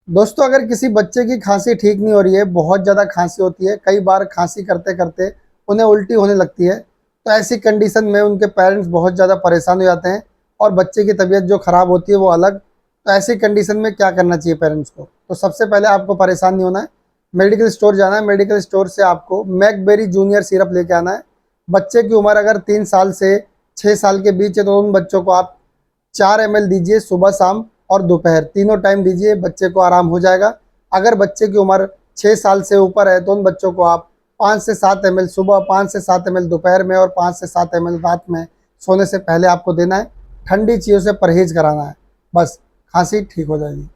दोस्तों, अगर किसी बच्चे की खांसी ठीक नहीं हो रही है, बहुत ज़्यादा खांसी होती है, कई बार खांसी करते करते उन्हें उल्टी होने लगती है, तो ऐसी कंडीशन में उनके पेरेंट्स बहुत ज़्यादा परेशान हो जाते हैं और बच्चे की तबीयत जो ख़राब होती है वो अलग। तो ऐसी कंडीशन में क्या करना चाहिए पेरेंट्स को? तो सबसे पहले आपको परेशान नहीं होना है, मेडिकल स्टोर जाना है। मेडिकल स्टोर से आपको मैकबेरी जूनियर सिरप लेके आना है। बच्चे की उम्र अगर 3 साल से 6 साल के बीच है तो उन बच्चों को आप 4 ml दीजिए, सुबह शाम और दोपहर तीनों टाइम दीजिए, बच्चे को आराम हो जाएगा। अगर बच्चे की उम्र 6 साल से ऊपर है तो उन बच्चों को आप 5 से 7 ml सुबह, 5 से 7 ml दोपहर में और 5 से 7 ml रात में सोने से पहले आपको देना है। ठंडी चीज़ों से परहेज कराना है, बस खांसी ठीक हो जाएगी।